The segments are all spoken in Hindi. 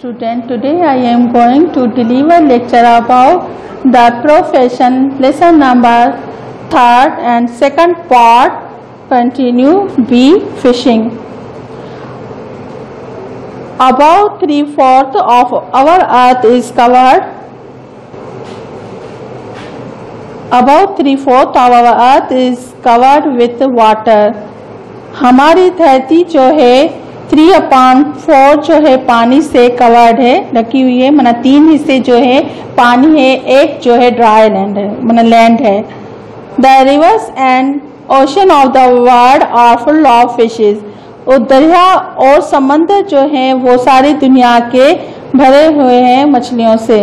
Student, today I am going to deliver lecture about the profession, lesson number 3rd and 2nd part, continue B, fishing. About 3/4 of our earth is covered. About 3/4 of our earth is covered with water. हमारी धरती जो है 3/4 जो है पानी से कवर्ड है, ढकी हुई है। मना 3 हिस्से जो है पानी है, एक जो है ड्राई लैंड है, मना लैंड है। The rivers and ocean of the world are full of fishes. और दरिया और समंदर जो है वो सारी दुनिया के भरे हुए हैं मछलियों से।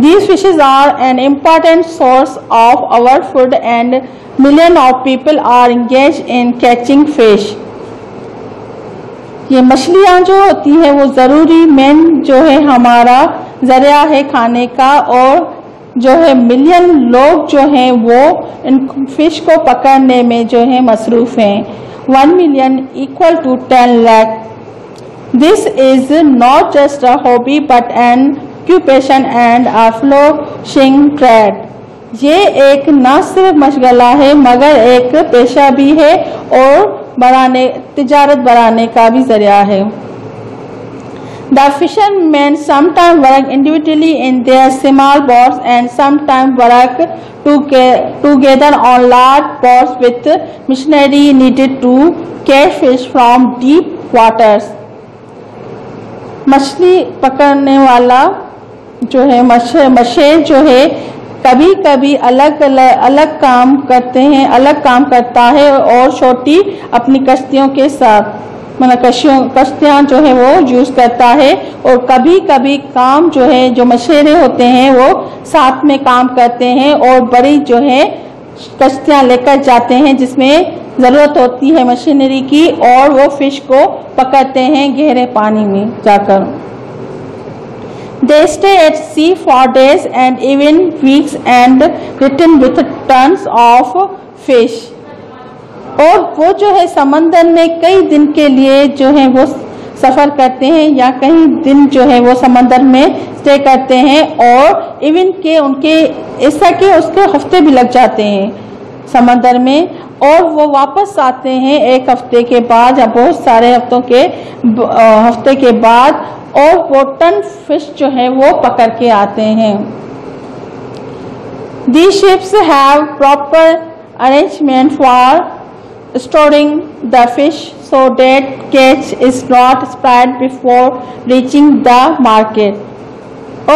These fishes are an important source of our food and millions of people are engaged in catching fish. ये मछलियाँ जो होती हैं वो ज़रूरी मेन जो है हमारा ज़रिया है खाने का, और जो है मिलियन लोग जो हैं वो इन फिश को पकड़ने में जो है मसरूफ़ हैं। 1 million equal to 10 lakh. This is not just a hobby but an occupation and a flourishing trade. ये एक न सिर्फ मशगला है मगर एक पेशा भी है और तिजारत बढ़ाने का भी जरिया है। The fishermen sometimes work individually in their small boats and sometimes work together on large boats with machinery needed to catch fish from deep waters. मछली पकड़ने वाला जो है मछेर जो है कभी कभी अलग काम करते हैं, अलग काम करता है और छोटी अपनी कश्तियों के साथ कश्तियाँ जो है वो यूज़ करता है। और कभी कभी काम जो है जो मछेरे होते हैं वो साथ में काम करते हैं और बड़ी जो है कश्तियाँ लेकर जाते हैं जिसमें ज़रूरत होती है मशीनरी की, और वो फिश को पकड़ते हैं गहरे पानी में जाकर। They stay at sea for days and even weeks and return with tons of fish. और वो जो है समंदर में कई दिन के लिए जो है वो सफ़र करते हैं या कई दिन जो है वो समंदर में स्टे करते हैं, और इवन के उनके ऐसा कि उसके हफ्ते भी लग जाते हैं समंदर में, और वो वापस आते हैं एक हफ्ते के बाद या बहुत सारे हफ्ते के बाद, और वो टन फिश जो है वो पकड़ के आते हैं। These ships have proper arrangement for storing the fish so that catch is not spread before reaching the market.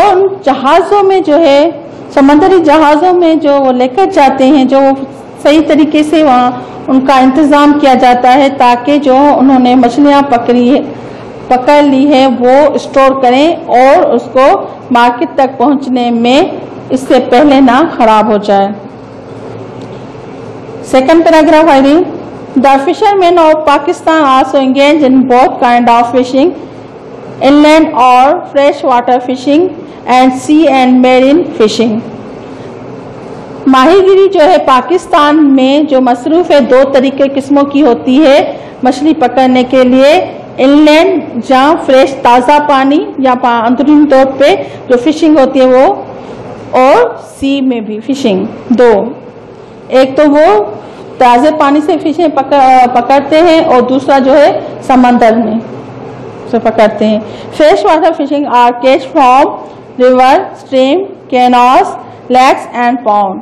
और जहाज़ों में जो है समंदरी जहाज़ों में जो वो लेकर जाते हैं, जो सही तरीके से वहाँ उनका इंतज़ाम किया जाता है ताकि जो उन्होंने मछलियाँ पकड़ ली है वो स्टोर करें और उसको मार्केट तक पहुँचने में इससे पहले ना खराब हो जाए। Second paragraph I read, the fisherman of Pakistan also engage in both kind of fishing, inland और fresh water fishing and sea and marine fishing. माहीगिरी जो है पाकिस्तान में जो मसरूफ़ है 2 तरीके किस्मों की होती है मछली पकड़ने के लिए। इनलैंड जहाँ फ्रेश ताज़ा पानी या अंदरूनी तौर पे जो फिशिंग होती है वो, और सी में भी फिशिंग 2। एक तो वो ताज़े पानी से फिशें पकड़ते हैं और दूसरा जो है समंदर में से पकड़ते हैं। Fresh water fishing are catch from river, stream, canals, lakes and pond.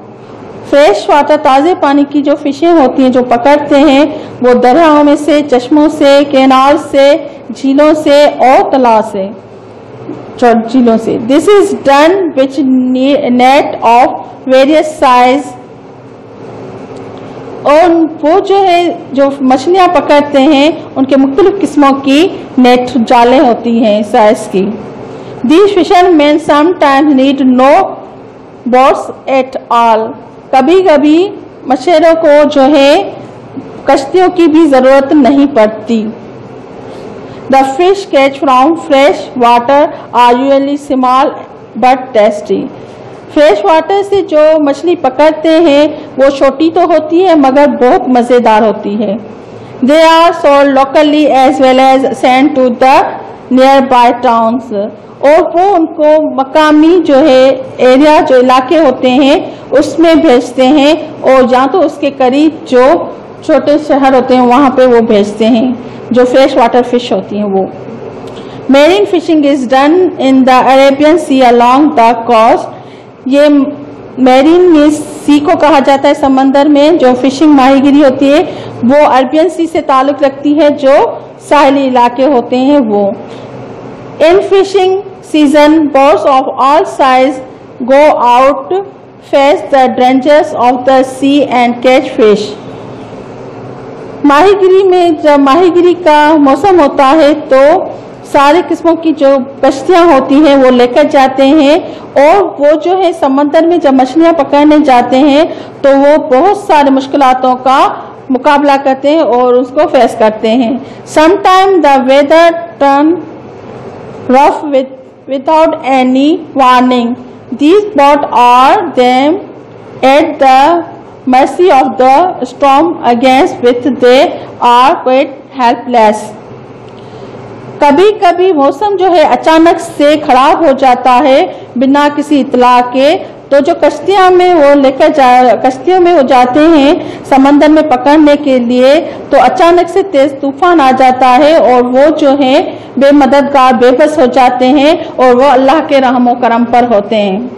Fresh water ताज़े पानी की जो फिशें होती हैं जो पकड़ते हैं वो दरियाओं में से, चश्मों से, कैनाल से, झीलों से और तालाब से, झीलों से। This is done which net of various size. और वो जो है जो मछलियाँ पकड़ते हैं उनके मुख्तलिफ किस्मों की नेट जाले होती हैं साइज की। These fishermen sometimes need no boats at all. कभी कभी मछेरों को जो है कश्तियों की भी ज़रूरत नहीं पड़ती। The fish catch from fresh water are usually small but tasty. Fresh water से जो मछली पकड़ते हैं वो छोटी तो होती है मगर बहुत मज़ेदार होती है। They are sold locally as well as sent to the near by towns, और वो उनको मकामी जो है एरिया जो इलाके होते हैं उसमें भेजते हैं, और या तो उसके करीब जो छोटे शहर होते हैं वहाँ पे वो भेजते हैं जो फ्रेश वाटर फिश होती हैं वो। Marine fishing is done in the Arabian sea along the coast. ये मेरीन सी को कहा जाता है समंदर में जो फिशिंग माहीगिरी होती है वो अरबियन सी से ताल्लुक रखती है, जो साहली इलाके होते हैं वो। इन fishing season, boats of all size go out, face the dangers of the sea and catch fish. माहीगिरी में जब माहीगिरी का मौसम होता है तो सारे किस्मों की जो कश्तियाँ होती हैं वो लेकर जाते हैं, और वो जो है समंदर में जब मछलियाँ पकड़ने जाते हैं तो वो बहुत सारे मुश्किलातों का मुकाबला करते हैं और उसको फेस करते हैं। Sometime the weather turn rough without any warning. These boats are then at the mercy of the storm against which they are quite helpless. कभी कभी मौसम जो है अचानक से खराब हो जाता है बिना किसी इत्तला के, तो जो कश्तियों में वो जाते हैं समंदर में पकड़ने के लिए, तो अचानक से तेज तूफान आ जाता है और वो जो है बेमददगार बेबस हो जाते हैं और वो अल्लाह के रहमो करम पर होते हैं।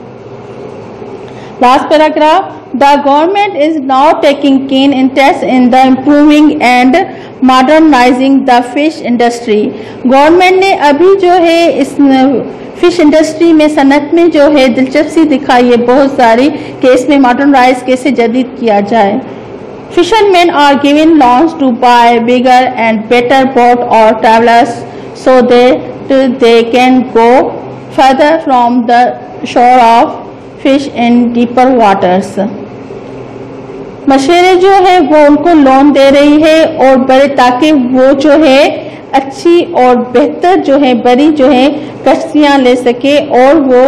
Last paragraph, the government is now taking keen interest in the improving and modernising the fish industry. Government ने अभी जो है इस फिश इंडस्ट्री में सनत में जो है दिलचस्पी दिखाई है बहुत सारी कि इसमें मॉडर्नाइज कैसे जदीद किया जाए। Fisherman are given loans to buy bigger and better boat और travellers so that they can go further from the shore of fish in deeper waters. मछेरे जो है वो उनको लोन दे रही है और बड़े ताकि वो जो है अच्छी और बेहतर जो है बड़ी जो है कश्तियाँ ले सके और वो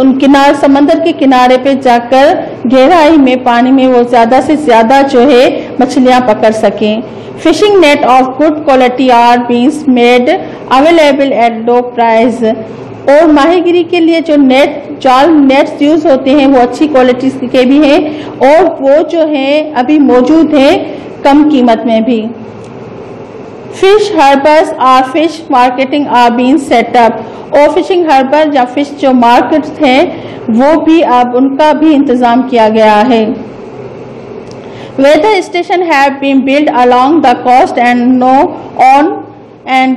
उन समंदर के किनारे पे जाकर गहराई में पानी में वो ज़्यादा से ज़्यादा जो है मछलियाँ पकड़ सकें। Fishing net of good quality are being made available at low price. और माहीगिरी के लिए जो जाल नेट्स यूज होते हैं वो अच्छी क्वालिटी के भी हैं और वो जो है अभी मौजूद है कम कीमत में भी। Fish harbours are fish marketing are being set up. और फिशिंग हार्बर या फिश जो मार्केट हैं वो भी अब उनका भी इंतजाम किया गया है। Weather station have been build along the coast and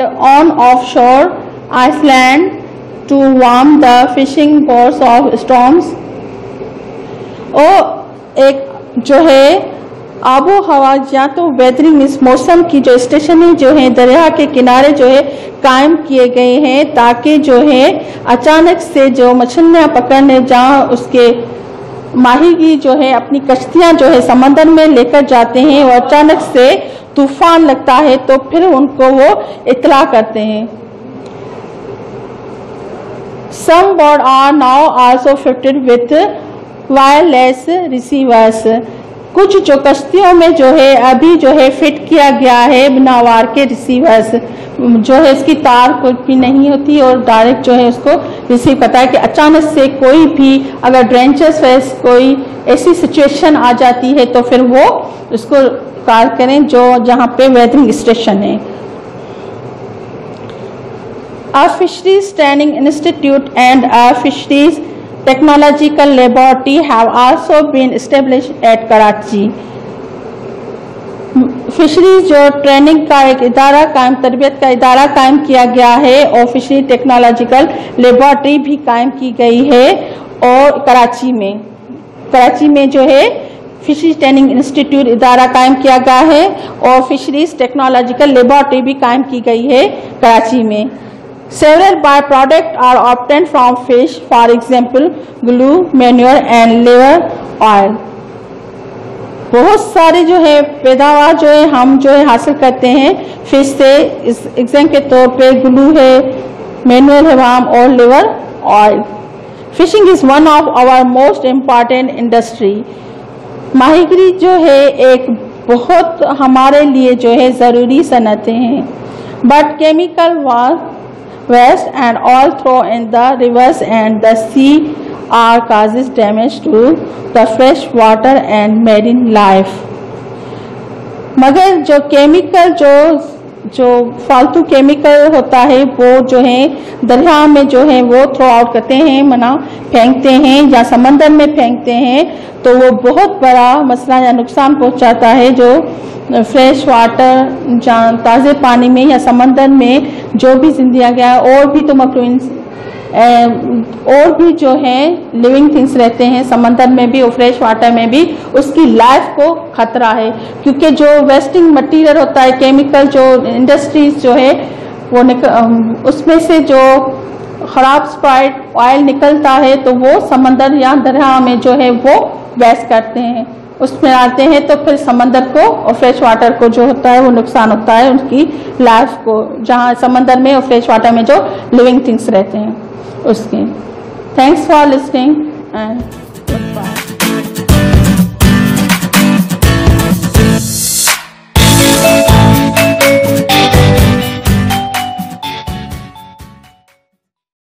on offshore island to warm the fishing boats of storms. और एक जो है आबो हवा या तो वेदरिंग इस मौसम की जो स्टेशन जो है दरिया के किनारे जो है कायम किए गए हैं ताकि जो है अचानक से जो मछलियाँ पकड़ने जहाँ उसके माहीगी जो है अपनी कश्तियाँ जो है समंदर में लेकर जाते हैं और अचानक से तूफान लगता है तो फिर उनको वो इत्तला करते हैं। Some boats are now also fitted with wireless receivers. कुछ जो कश्तियों में जो है अभी जो है फिट किया गया है बिना वार के रिसीवर्स जो है इसकी तार कुछ भी नहीं होती और डायरेक्ट जो है उसको रिसीव करता है कि अचानक से कोई भी अगर ड्रेंचर्स फेस कोई ऐसी सिचुएशन आ जाती है तो फिर वो उसको कार करें जो जहाँ पे वेदरिंग स्टेशन है। A fisheries training institute and a fisheries technological laboratory have also been established at Karachi. Fisheries जो ट्रेनिंग का एक इदारा कायम तरबियत का इदारा कायम किया गया है और फिशरी टेक्नोलॉजिकल लेबॉर्ट्री भी कायम की गई है और कराची में जो है फिशरीज ट्रेनिंग इंस्टीट्यूट इदारा कायम किया गया है और फिशरीज टेक्नोलॉजिकल लेबॉर्ट्री भी कायम की गई है कराची में। Several byproducts are obtained from fish, for example, glue, manure and liver oil. बहुत सारे जो है पैदावार जो है हम जो है हासिल करते हैं फिश से। इस एग्जाम के तौर पे ग्लू है, मैनुअल है वाम और liver oil. Fishing is one of our most important industry. माहीगिरी जो है एक बहुत हमारे लिए जो है ज़रूरी सनतें हैं। But chemical waste and all thrown in the rivers and the sea are causes damage to the fresh water and marine life. मगर जो केमिकल जो फालतू केमिकल होता है वो जो है दरिया में जो है वो थ्रो आउट करते हैं, मना फेंकते हैं या समंदर में फेंकते हैं, तो वो बहुत बड़ा मसला या नुकसान पहुंचाता है। जो फ्रेश वाटर जहाँ ताज़े पानी में या समंदर में जो भी जिंदगियाँ गया और भी तो मखलूक और भी जो है लिविंग थिंग्स रहते हैं समंदर में भी और फ्रेश वाटर में भी, उसकी लाइफ को खतरा है। क्योंकि जो वेस्टिंग मटेरियल होता है, केमिकल जो इंडस्ट्रीज जो है वो उसमें से जो खराब स्पाइट ऑयल निकलता है तो वो समंदर या दरिया में जो है वो वेस्ट करते हैं, उसमें आते हैं, तो फिर समंदर को और फ्रेश वाटर को जो होता है वो नुकसान होता है उनकी लाइफ को, जहाँ समंदर में और फ्रेश वाटर में जो लिविंग थिंग्स रहते हैं उसके। Thanks for listening and